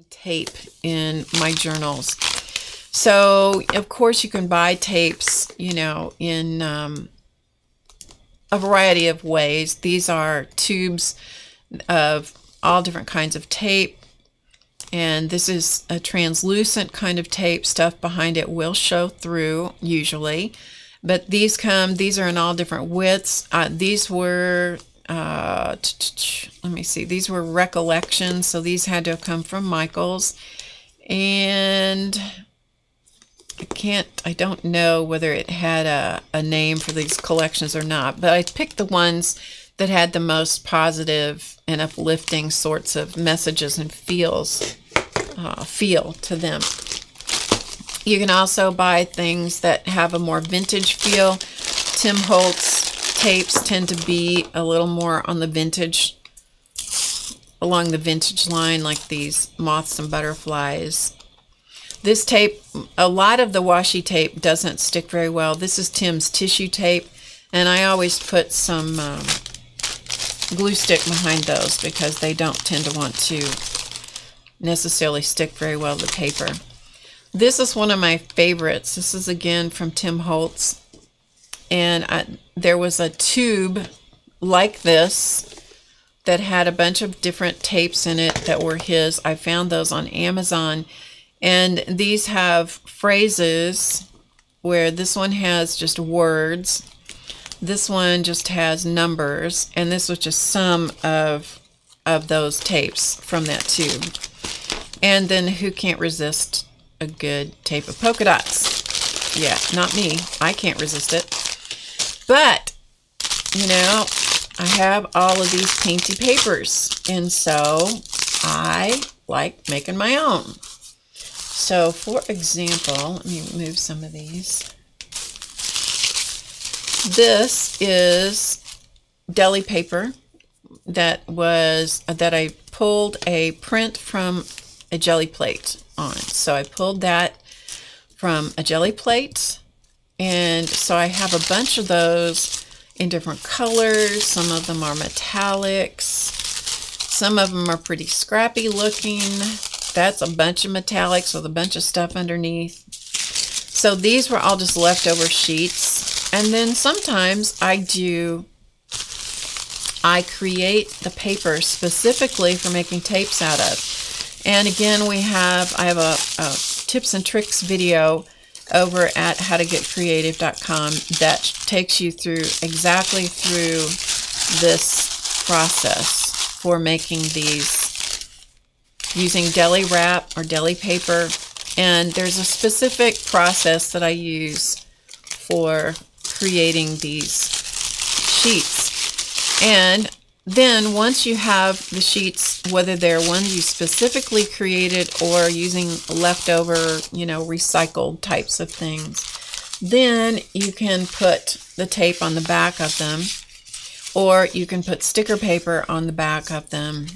Tape in my journals. So of course you can buy tapes, you know, in a variety of ways. These are tubes of all different kinds of tape, and this is a translucent kind of tape. Stuff behind it will show through usually, but these are in all different widths. These were let me see, these were Recollections, so these had to have come from Michael's, and I don't know whether it had a name for these collections or not, but I picked the ones that had the most positive and uplifting sorts of messages and feel to them. You can also buy things that have a more vintage feel. Tim Holtz tapes tend to be a little more on the vintage, along the vintage line, like these Moths and Butterflies. This tape, a lot of the washi tape doesn't stick very well. This is Tim's tissue tape, and I always put some glue stick behind those because they don't tend to want to necessarily stick very well to the paper. This is one of my favorites. This is again from Tim Holtz, and there was a tube like this that had a bunch of different tapes in it that were his. I found those on Amazon, and these have phrases where this one has just words, this one just has numbers, and this was just some of those tapes from that tube. And then who can't resist a good tape of polka dots? Yeah, not me. I can't resist it. But, you know, I have all of these painty papers, and so I like making my own. So, for example, let me move some of these. This is deli paper that I pulled a print from a jelly plate on. So I pulled that from a jelly plate. And so I have a bunch of those in different colors. Some of them are metallics. Some of them are pretty scrappy looking. That's a bunch of metallics with a bunch of stuff underneath. So these were all just leftover sheets. And then sometimes I create the paper specifically for making tapes out of. And again, I have a tips and tricks video over at HowToGetCreative.com that takes you exactly through this process for making these using deli wrap or deli paper. And there's a specific process that I use for creating these sheets. And then once you have the sheets, whether they're ones you specifically created or using leftover, you know, recycled types of things, then you can put the tape on the back of them, or you can put sticker paper on the back of them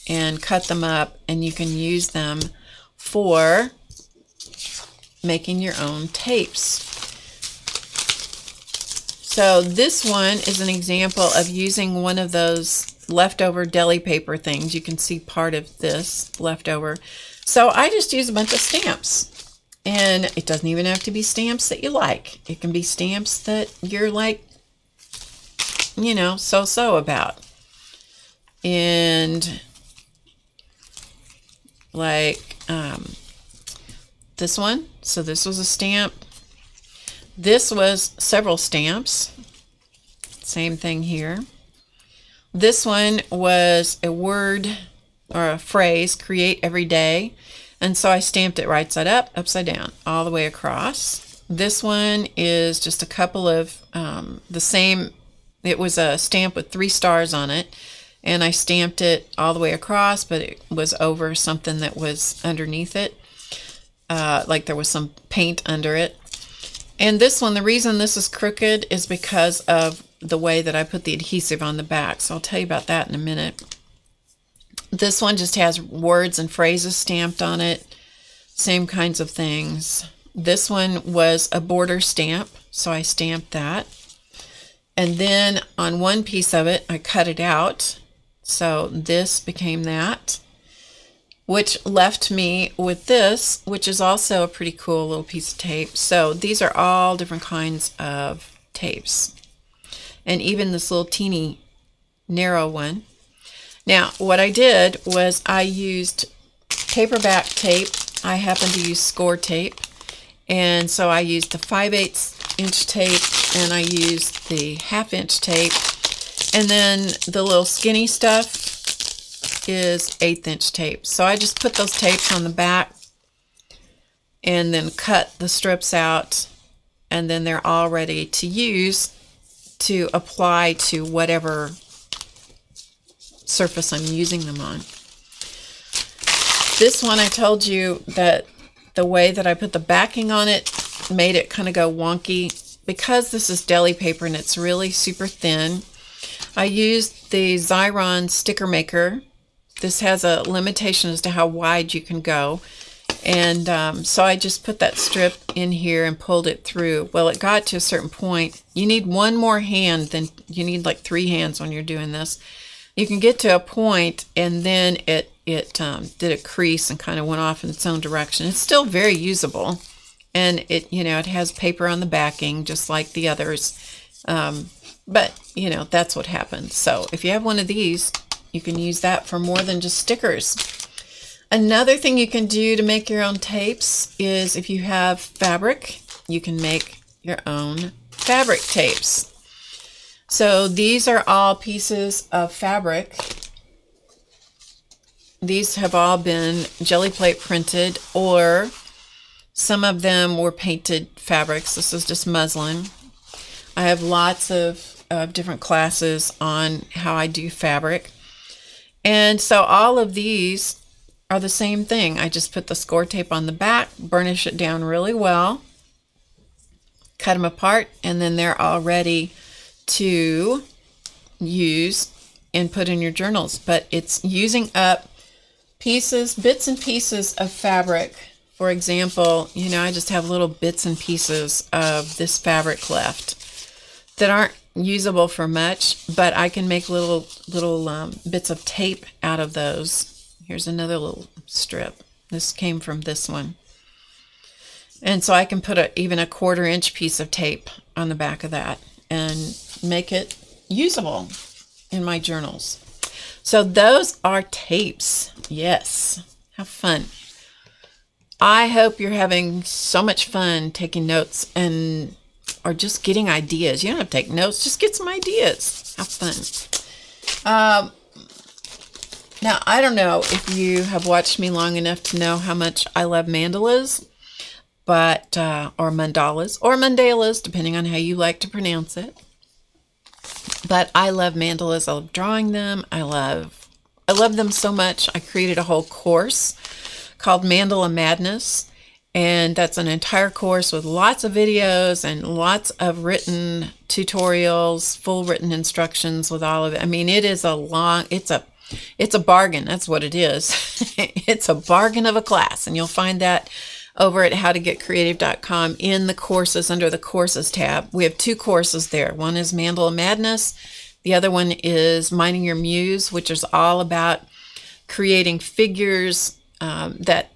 and cut them up, and you can use them for making your own tapes. So this one is an example of using one of those leftover deli paper things. You can see part of this leftover. So I just use a bunch of stamps. And it doesn't even have to be stamps that you like. It can be stamps that you're like, you know, so-so about. And like this one. So this was a stamp. This was several stamps. Same thing here. This one was a word or a phrase, create every day. And so I stamped it right side up, upside down, all the way across. This one is just a couple of the same. It was a stamp with 3 stars on it. And I stamped it all the way across, but it was over something that was underneath it. Like there was some paint under it. And this one, the reason this is crooked is because of the way that I put the adhesive on the back. So I'll tell you about that in a minute. This one just has words and phrases stamped on it. Same kinds of things. This one was a border stamp, so I stamped that. And then on one piece of it, I cut it out. So this became that. which left me with this, which is also a pretty cool little piece of tape. So these are all different kinds of tapes, and even this little teeny narrow one. Now, what I did was I used paperback tape. I happen to use Scor tape, and so I used the 5/8 inch tape, and I used the 1/2 inch tape, and then the little skinny stuff is 1/8 inch tape. So I just put those tapes on the back and then cut the strips out, and then they're all ready to use to apply to whatever surface I'm using them on. This one, I told you that the way that I put the backing on it made it kind of go wonky. Because this is deli paper and it's really super thin, I used the Xyron sticker maker. This has a limitation as to how wide you can go. And so I just put that strip in here and pulled it through. Well, it got to a certain point. You need one more hand, then you need like 3 hands when you're doing this. You can get to a point, and then it did a crease and kind of went off in its own direction. It's still very usable, and it has paper on the backing just like the others, but that's what happened. So if you have one of these, you can use that for more than just stickers. Another thing you can do to make your own tapes is, if you have fabric, you can make your own fabric tapes. So these are all pieces of fabric. These have all been jelly plate printed, or some of them were painted fabrics. This is just muslin. I have lots of different classes on how I do fabric. And so all of these are the same thing. I just put the Scor tape on the back, burnish it down really well, cut them apart, and then they're all ready to use and put in your journals. But it's using up bits and pieces of fabric. For example, I just have little bits and pieces of this fabric left that aren't usable for much, but I can make little bits of tape out of those. Here's another little strip. This came from this one. And so I can put even a 1/4 inch piece of tape on the back of that and make it usable in my journals. So those are tapes. Yes, have fun. I hope you're having so much fun taking notes or just getting ideas. You don't have to take notes, just get some ideas. Have fun. Now, I don't know if you have watched me long enough to know how much I love mandalas, but or mandalas, or mandalas, depending on how you like to pronounce it. But I love mandalas. I love drawing them. I love them so much. I created a whole course called Mandala Madness, and that's an entire course with lots of videos and lots of written tutorials, full written instructions with all of it. I mean, it is it's a bargain. That's what it is. It's a bargain of a class, and you'll find that over at HowToGetCreative.com in the courses, under the courses tab. We have 2 courses there. One is Mandala Madness. The other one is Mining Your Muse, which is all about creating figures that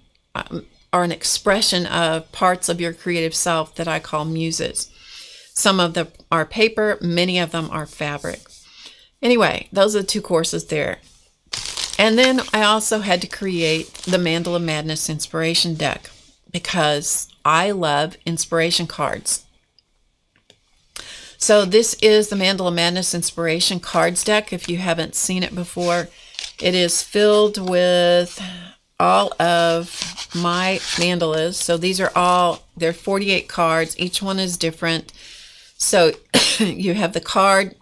are an expression of parts of your creative self that I call muses. Some of them are paper, many of them are fabric. Anyway, those are the 2 courses there. And then I also had to create the Mandala Madness inspiration deck, because I love inspiration cards. So this is the Mandala Madness inspiration cards deck. If you haven't seen it before, it is filled with all of my mandalas. So these are they're 48 cards. Each one is different. So you have the card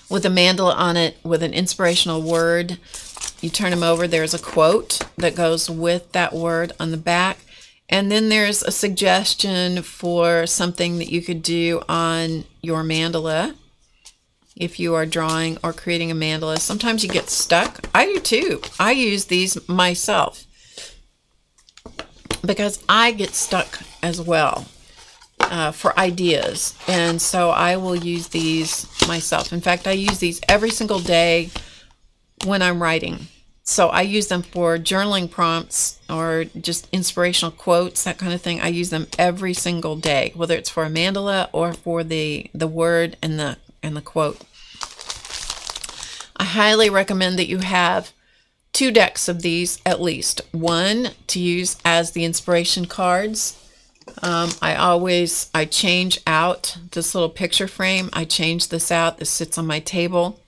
with a mandala on it with an inspirational word. You turn them over, there's a quote that goes with that word on the back. And then there's a suggestion for something that you could do on your mandala if you are drawing or creating a mandala. Sometimes you get stuck. I do too. I use these myself because I get stuck as well for ideas. And so I will use these myself. In fact, I use these every single day when I'm writing. So I use them for journaling prompts or just inspirational quotes, that kind of thing. I use them every single day, whether it's for a mandala or for the word and the quote. I highly recommend that you have 2 decks of these at least. One to use as the inspiration cards. I change out this little picture frame. I change this out. This sits on my table.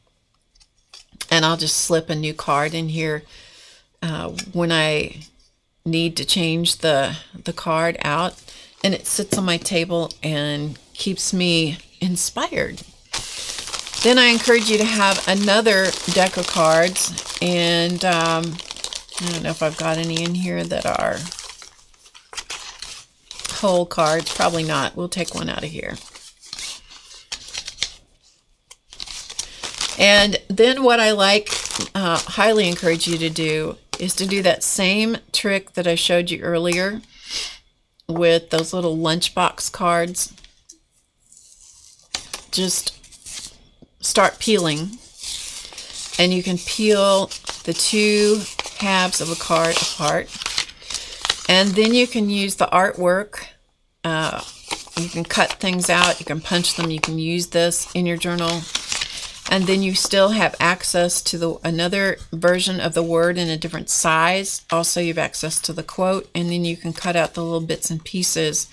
And I'll just slip a new card in here when I need to change the card out. And it sits on my table and keeps me inspired. Then I encourage you to have another deck of cards. And I don't know if I've got any in here that are whole cards. Probably not. We'll take one out of here. And then what I highly encourage you to do is to do that same trick that I showed you earlier with those little lunchbox cards. Just start peeling, and you can peel the 2 halves of a card apart, and then you can use the artwork. You can cut things out, you can punch them, you can use this in your journal. And then you still have access to another version of the word in a different size. Also, you have access to the quote, and then you can cut out the little bits and pieces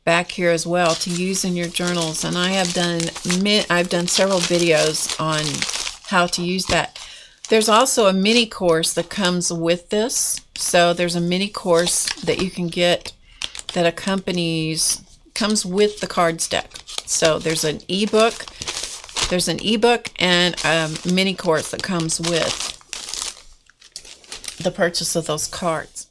back here as well to use in your journals. And I've done several videos on how to use that. There's also a mini course that comes with this. So there's a mini course that you can get that comes with the cards deck. So there's an ebook. There's an ebook and a mini course that comes with the purchase of those cards.